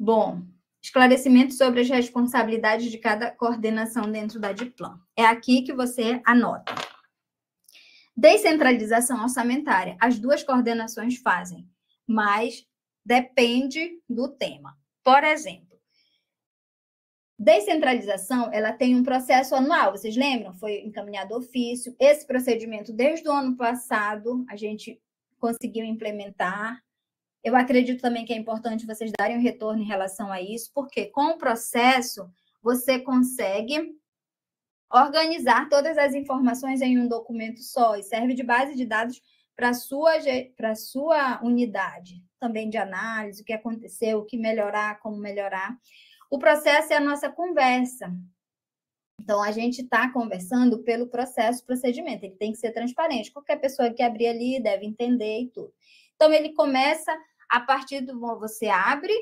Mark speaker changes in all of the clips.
Speaker 1: Bom, esclarecimento sobre as responsabilidades de cada coordenação dentro da DIPLAN. É aqui que você anota. Descentralização orçamentária. As duas coordenações fazem, mas depende do tema. Por exemplo, descentralização, ela tem um processo anual. Vocês lembram? Foi encaminhado ofício. Esse procedimento, desde o ano passado, a gente conseguiu implementar. Eu acredito também que é importante vocês darem um retorno em relação a isso, porque com o processo, você consegue organizar todas as informações em um documento só e serve de base de dados para a sua unidade, também de análise, o que aconteceu, o que melhorar, como melhorar. O processo é a nossa conversa. Então, a gente está conversando pelo processo, procedimento. Ele tem que ser transparente. Qualquer pessoa que abrir ali deve entender e tudo. Então, ele começa a partir do... Você abre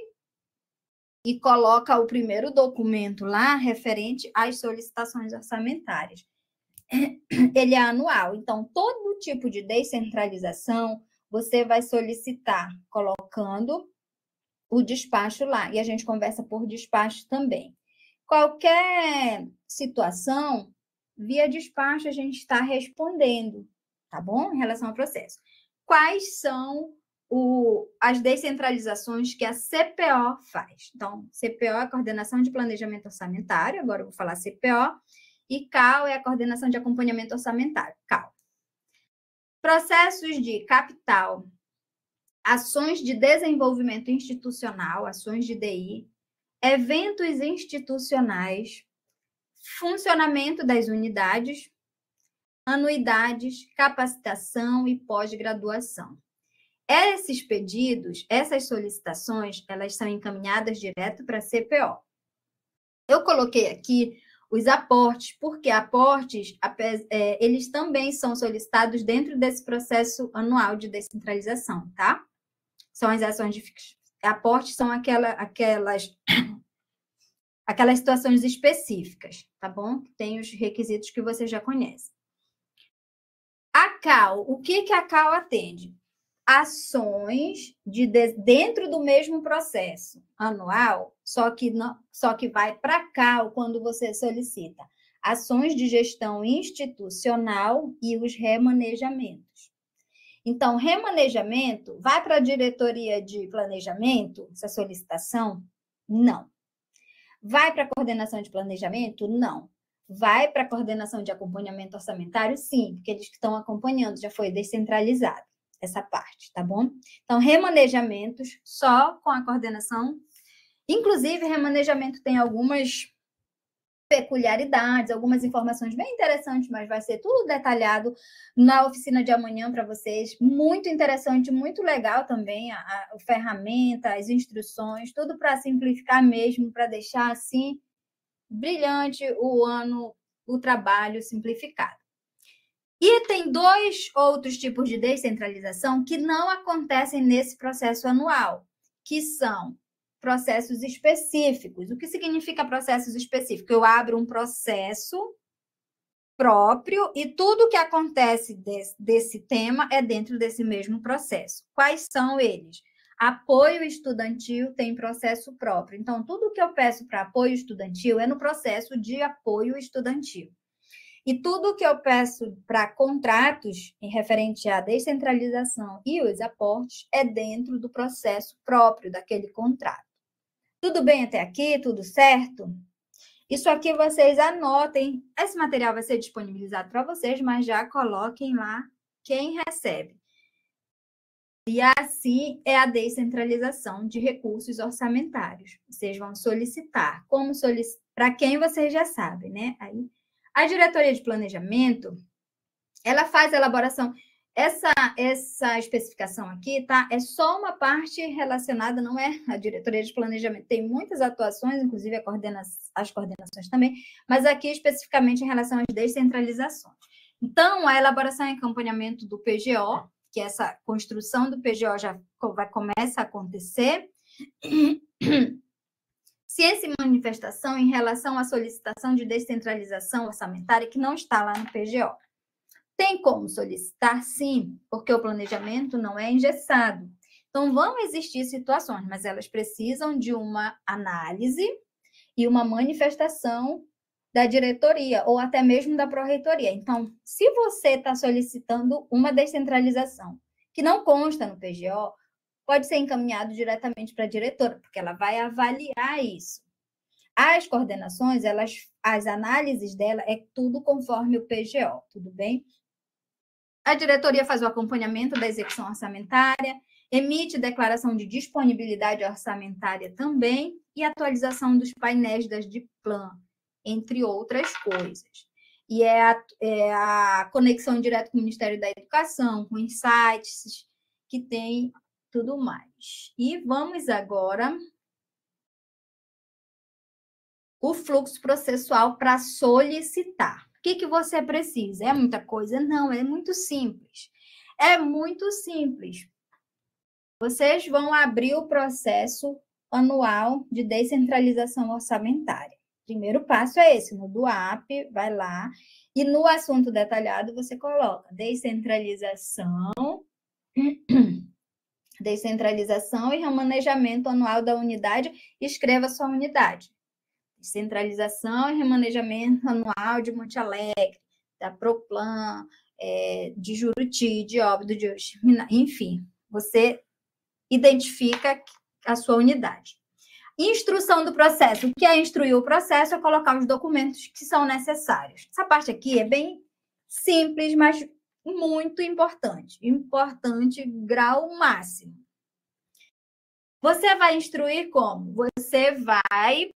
Speaker 1: e coloca o primeiro documento lá referente às solicitações orçamentárias. Ele é anual. Então, todo tipo de descentralização, você vai solicitar colocando o despacho lá. E a gente conversa por despacho também. Qualquer situação, via despacho, a gente está respondendo, tá bom? Em relação ao processo. Quais são as descentralizações que a CPO faz? Então, CPO é a Coordenação de Planejamento Orçamentário, agora eu vou falar CPO, e CAL é a Coordenação de Acompanhamento Orçamentário, CAL. Processos de capital, ações de desenvolvimento institucional, ações de DI, eventos institucionais, funcionamento das unidades, anuidades, capacitação e pós-graduação. Esses pedidos, essas solicitações, elas são encaminhadas direto para a CPO. Eu coloquei aqui os aportes, porque aportes, eles também são solicitados dentro desse processo anual de descentralização, tá? São as ações de aportes, são aquelas situações específicas, tá bom? Tem os requisitos que você já conhece. A CAL, o que a CAL atende? Ações dentro do mesmo processo anual, só que vai para a CAL quando você solicita ações de gestão institucional e os remanejamentos. Então, remanejamento, vai para a diretoria de planejamento, essa solicitação? Não. Vai para a coordenação de planejamento? Não. Vai para a coordenação de acompanhamento orçamentário? Sim, porque eles que estão acompanhando, já foi descentralizado essa parte, tá bom? Então, remanejamentos só com a coordenação. Inclusive, remanejamento tem algumas peculiaridades, algumas informações bem interessantes, mas vai ser tudo detalhado na oficina de amanhã para vocês. Muito interessante, muito legal também a ferramenta, as instruções, tudo para simplificar mesmo, para deixar assim brilhante o trabalho simplificado. E tem dois outros tipos de descentralização que não acontecem nesse processo anual, que são processos específicos. O que significa processos específicos? Eu abro um processo próprio e tudo que acontece desse tema é dentro desse mesmo processo. Quais são eles? Apoio estudantil tem processo próprio. Então, tudo que eu peço para apoio estudantil é no processo de apoio estudantil. E tudo que eu peço para contratos em referente à descentralização e os aportes é dentro do processo próprio daquele contrato. Tudo bem até aqui? Tudo certo? Isso aqui vocês anotem. Esse material vai ser disponibilizado para vocês, mas já coloquem lá quem recebe. E assim é a descentralização de recursos orçamentários. Vocês vão solicitar. Como solicitar? Para quem vocês já sabem, né? Aí, a diretoria de planejamento, ela faz a elaboração. Essa especificação aqui, tá? É só uma parte relacionada, não é a diretoria de planejamento. Tem muitas atuações, inclusive as coordenações também, mas aqui especificamente em relação às descentralizações. Então, a elaboração e acompanhamento do PGO, que essa construção do PGO já começa a acontecer. Ciência e manifestação em relação à solicitação de descentralização orçamentária que não está lá no PGO. Tem como solicitar? Sim, porque o planejamento não é engessado. Então, vão existir situações, mas elas precisam de uma análise e uma manifestação da diretoria ou até mesmo da pró-reitoria. Então, se você está solicitando uma descentralização que não consta no PGO, pode ser encaminhado diretamente para a diretora, porque ela vai avaliar isso. As coordenações, as análises dela é tudo conforme o PGO, tudo bem? A diretoria faz o acompanhamento da execução orçamentária, emite declaração de disponibilidade orçamentária também e atualização dos painéis das DIPLAN, entre outras coisas. E é a conexão direta com o Ministério da Educação, com os sites que tem tudo mais. E vamos agora o fluxo processual para solicitar. O que você precisa? É muita coisa? Não, é muito simples. É muito simples. Vocês vão abrir o processo anual de descentralização orçamentária. Primeiro passo é esse, no DUAP, vai lá, e no assunto detalhado você coloca descentralização e remanejamento anual da unidade, escreva sua unidade. Descentralização e remanejamento anual de Monte Alegre, da Proplan, de Juruti, de Óbido, de Oximiná, enfim, você identifica a sua unidade. Instrução do processo. O que é instruir o processo é colocar os documentos que são necessários. Essa parte aqui é bem simples, mas muito importante. Importante, grau máximo. Você vai instruir como? Você vai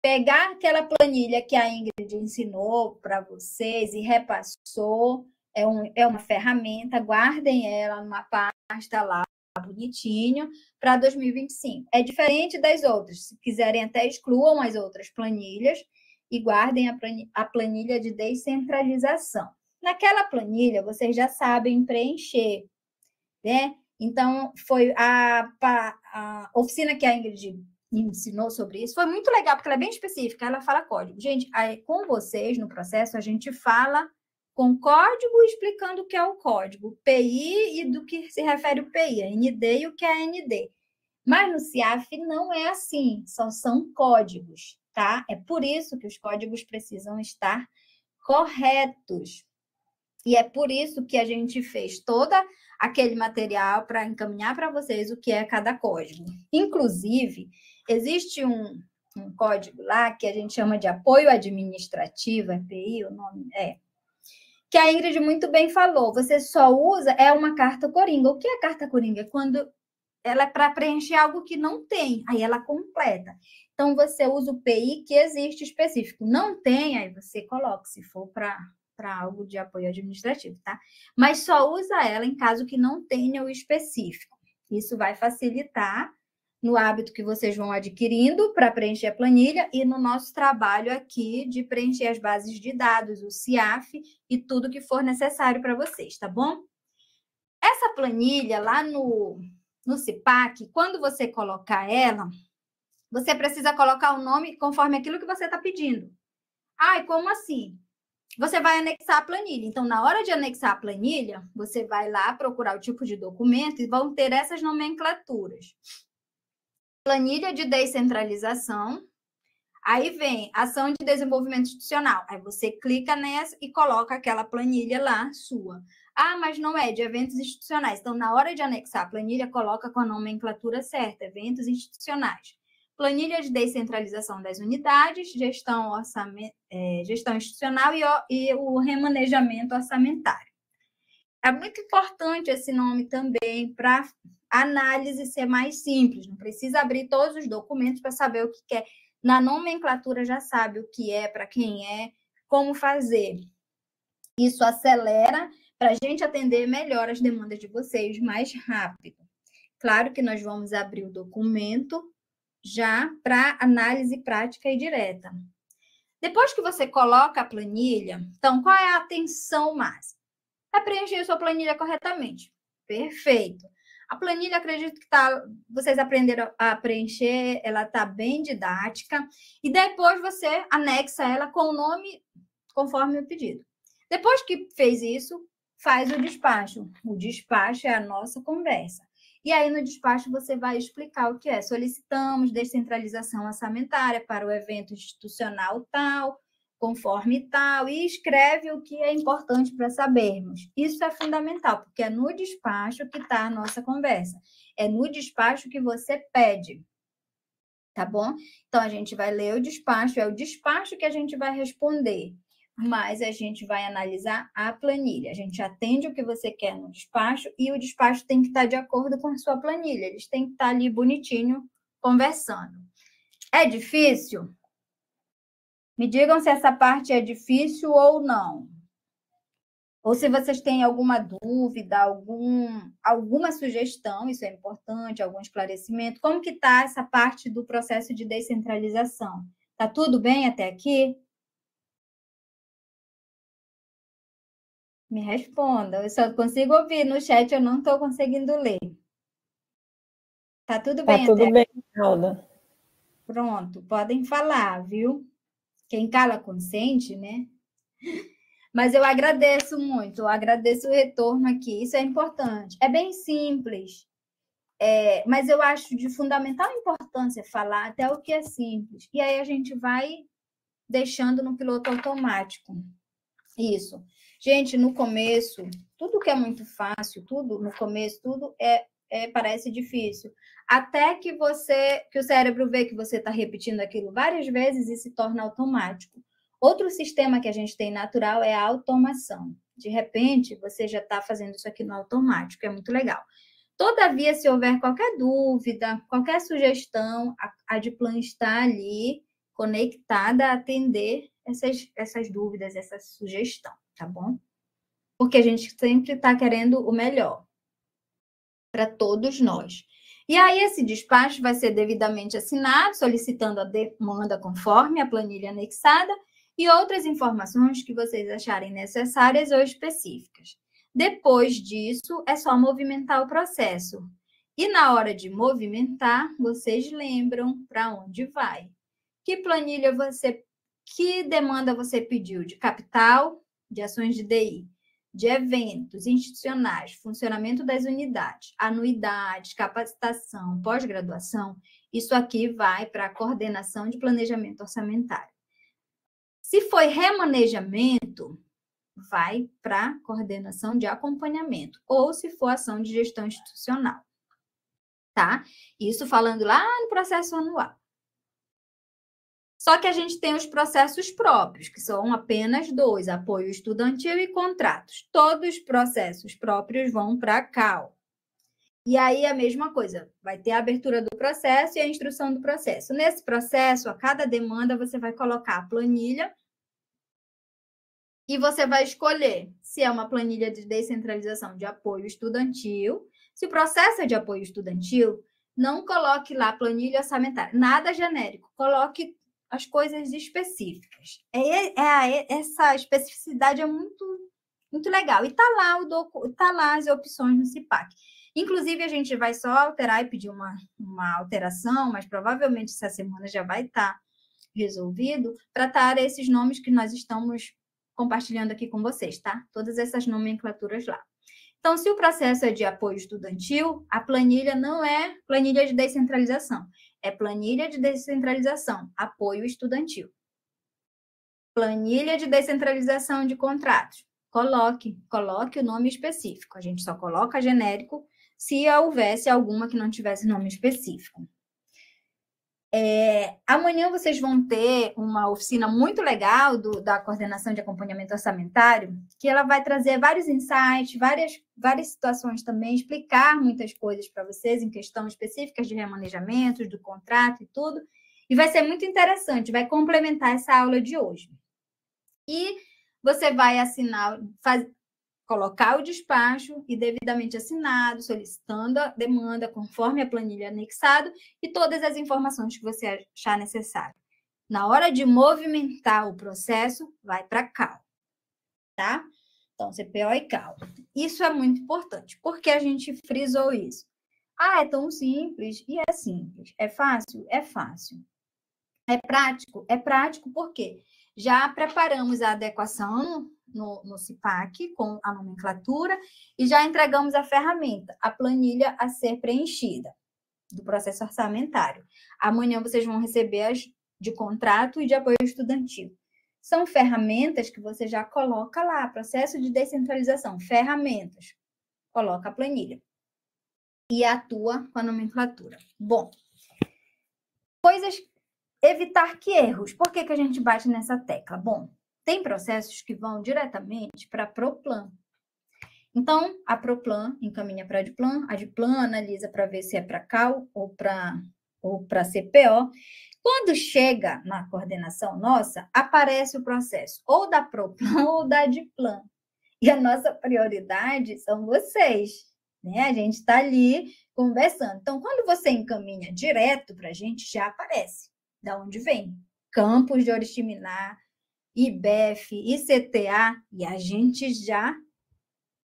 Speaker 1: pegar aquela planilha que a Ingrid ensinou para vocês e repassou. É uma ferramenta, guardem ela numa pasta lá, bonitinho, para 2025. É diferente das outras. Se quiserem, até excluam as outras planilhas e guardem a planilha de descentralização. Naquela planilha, vocês já sabem preencher, né? Então, foi a oficina que a Ingrid ensinou sobre isso, foi muito legal, porque ela é bem específica, ela fala código. Gente, aí, com vocês, no processo, a gente fala com código explicando o que é o código, PI e do que se refere o PI, a ND e o que é ND. Mas no CIAF não é assim, só são códigos, tá? É por isso que os códigos precisam estar corretos. E é por isso que a gente fez todo aquele material para encaminhar para vocês o que é cada código. Inclusive, existe um código lá que a gente chama de apoio administrativo, API, o nome que a Ingrid muito bem falou, você só usa, uma carta coringa. O que é carta coringa? É quando ela é para preencher algo que não tem, aí ela completa. Então, você usa o PI que existe específico. Não tem, aí você coloca, se for para algo de apoio administrativo, tá? Mas só usa ela em caso que não tenha o específico. Isso vai facilitar no hábito que vocês vão adquirindo para preencher a planilha e no nosso trabalho aqui de preencher as bases de dados, o CIAF e tudo que for necessário para vocês, tá bom? Essa planilha lá no CIPAC, quando você colocar ela, você precisa colocar o nome conforme aquilo que você está pedindo. Ai, como assim? Você vai anexar a planilha. Então, na hora de anexar a planilha, você vai lá procurar o tipo de documento e vão ter essas nomenclaturas. Planilha de descentralização, aí vem ação de desenvolvimento institucional. Aí você clica nessa e coloca aquela planilha lá sua. Ah, mas não é de eventos institucionais. Então, na hora de anexar a planilha, coloca com a nomenclatura certa, eventos institucionais. Planilha de descentralização das unidades, gestão institucional e o remanejamento orçamentário. É muito importante esse nome também para a análise ser mais simples. Não precisa abrir todos os documentos para saber o que é. Na nomenclatura já sabe o que é, para quem é, como fazer. Isso acelera para a gente atender melhor as demandas de vocês mais rápido. Claro que nós vamos abrir o documento já para análise prática e direta. Depois que você coloca a planilha, então, qual é a atenção máxima? É preencher sua planilha corretamente. Perfeito. A planilha, acredito que vocês aprenderam a preencher, ela está bem didática, e depois você anexa ela com o nome conforme o pedido. Depois que fez isso, faz o despacho. O despacho é a nossa conversa. E aí, no despacho, você vai explicar o que é. Solicitamos descentralização orçamentária para o evento institucional tal, conforme tal, e escreve o que é importante para sabermos. Isso é fundamental, porque é no despacho que está a nossa conversa. É no despacho que você pede, tá bom? Então, a gente vai ler o despacho, é o despacho que a gente vai responder, mas a gente vai analisar a planilha. A gente atende o que você quer no despacho e o despacho tem que estar de acordo com a sua planilha. Eles têm que estar ali bonitinho, conversando. É difícil? Me digam se essa parte é difícil ou não. Ou se vocês têm alguma dúvida, alguma sugestão, isso é importante, algum esclarecimento. Como que está essa parte do processo de descentralização? Está tudo bem até aqui? Me responda. Eu só consigo ouvir no chat, eu não estou conseguindo ler. Está tudo bem
Speaker 2: até aqui? Está tudo bem,
Speaker 1: Alda. Pronto, podem falar, viu? Quem cala consente, né? Mas eu agradeço muito, eu agradeço o retorno aqui, isso é importante. É bem simples, mas eu acho de fundamental importância falar até o que é simples. E aí a gente vai deixando no piloto automático. Isso. Gente, no começo, tudo que é muito fácil, tudo no começo, tudo parece difícil. Até que o cérebro vê que você está repetindo aquilo várias vezes e se torna automático. Outro sistema que a gente tem natural é a automação. De repente, você já está fazendo isso aqui no automático, é muito legal. Todavia, se houver qualquer dúvida, qualquer sugestão, a Adplan está ali, conectada a atender essas dúvidas, essa sugestão, tá bom? Porque a gente sempre está querendo o melhor para todos nós. E aí, esse despacho vai ser devidamente assinado, solicitando a demanda conforme a planilha anexada e outras informações que vocês acharem necessárias ou específicas. Depois disso, é só movimentar o processo. E na hora de movimentar, vocês lembram para onde vai. Que planilha que demanda você pediu? De capital, de ações de DI, de eventos institucionais, funcionamento das unidades, anuidades, capacitação, pós-graduação, isso aqui vai para a coordenação de planejamento orçamentário. Se foi remanejamento, vai para a coordenação de acompanhamento, ou se for ação de gestão institucional, tá? Isso falando lá no processo anual. Só que a gente tem os processos próprios, que são apenas 2, apoio estudantil e contratos. Todos os processos próprios vão para a CAL. E aí a mesma coisa, vai ter a abertura do processo e a instrução do processo. Nesse processo, a cada demanda, você vai colocar a planilha e você vai escolher se é uma planilha de descentralização de apoio estudantil. Se o processo é de apoio estudantil, não coloque lá planilha orçamentária, nada genérico, coloque as coisas específicas. Essa especificidade é muito, muito legal. E está lá as opções no CIPAC. Inclusive, a gente vai só alterar e pedir uma alteração, mas provavelmente essa semana já vai estar resolvido, para estar esses nomes que nós estamos compartilhando aqui com vocês, tá? Todas essas nomenclaturas lá. Então, se o processo é de apoio estudantil, a planilha não é planilha de descentralização, é planilha de descentralização, apoio estudantil. Planilha de descentralização de contratos. Coloque o nome específico. A gente só coloca genérico se houvesse alguma que não tivesse nome específico. Amanhã vocês vão ter uma oficina muito legal da coordenação de acompanhamento orçamentário, que ela vai trazer vários insights, várias situações também, explicar muitas coisas para vocês em questões específicas de remanejamentos, do contrato e tudo. E vai ser muito interessante, vai complementar essa aula de hoje. E você vai colocar o despacho e devidamente assinado, solicitando a demanda conforme a planilha anexada e todas as informações que você achar necessário. Na hora de movimentar o processo, vai para a CAL, tá? Então, CPO e CAL. Isso é muito importante. Por que a gente frisou isso? É tão simples, e é simples. É fácil? É fácil. É prático porque já preparamos a adequação no CIPAC com a nomenclatura e já entregamos a ferramenta, a planilha a ser preenchida do processo orçamentário. Amanhã vocês vão receber as de contrato e de apoio estudantil. São ferramentas que você já coloca lá, processo de descentralização, ferramentas. Coloca a planilha e atua com a nomenclatura. Bom, evitar que erros. Por que a gente bate nessa tecla? Bom, tem processos que vão diretamente para a Proplan. Então, a Proplan encaminha para a Adplan, a Adplan analisa para ver se é para CAL ou para CPO. Quando chega na coordenação nossa, aparece o processo ou da Proplan ou da Adplan. E a nossa prioridade são vocês, né? A gente está ali conversando. Então, quando você encaminha direto para a gente, já aparece de onde vem. Campos de Oriximiná, IBEF, ICTA, e a gente já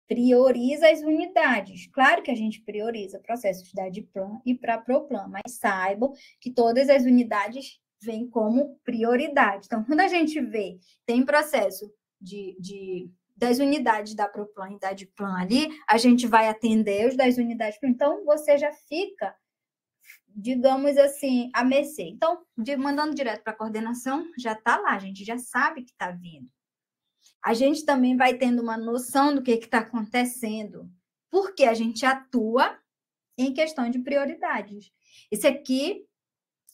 Speaker 1: prioriza as unidades. Claro que a gente prioriza processos da Adplan e para a Proplan, mas saibam que todas as unidades vêm como prioridade. Então, quando a gente vê, tem processo das unidades da Proplan e da Adplan ali, a gente vai atender os das unidades. Então, você já fica, digamos assim, à mercê. Então, mandando direto para a coordenação, já está lá, a gente já sabe que está vindo. A gente também vai tendo uma noção do que está acontecendo, porque a gente atua em questão de prioridades. Esse aqui,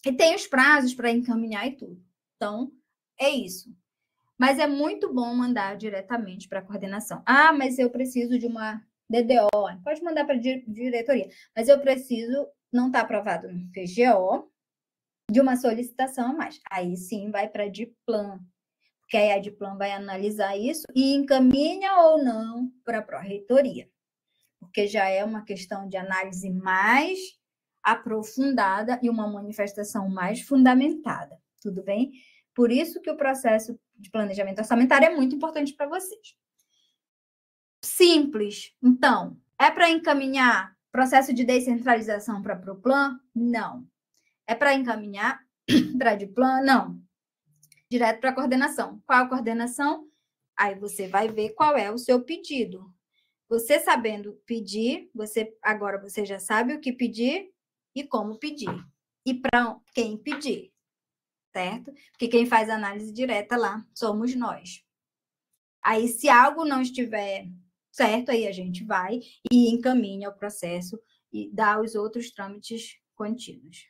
Speaker 1: e tem os prazos para encaminhar e tudo. Então, é isso. Mas é muito bom mandar diretamente para a coordenação. Ah, mas eu preciso de uma DDO. Pode mandar para a diretoria. Mas eu preciso, não está aprovado no PGO, de uma solicitação a mais. Aí sim vai para a Adplan, porque aí a Adplan vai analisar isso e encaminha ou não para a pró-reitoria, porque já é uma questão de análise mais aprofundada e uma manifestação mais fundamentada, tudo bem? Por isso que o processo de planejamento orçamentário é muito importante para vocês. Simples. Então, é para encaminhar processo de descentralização para a Proplan? Não. É para encaminhar para a Adplan? Não. Direto para a coordenação. Qual a coordenação? Aí você vai ver qual é o seu pedido. Você sabendo pedir, agora você já sabe o que pedir e como pedir. E para quem pedir, certo? Porque quem faz análise direta lá somos nós. Aí, se algo não estiver certo, aí a gente vai e encaminha o processo e dá os outros trâmites contínuos.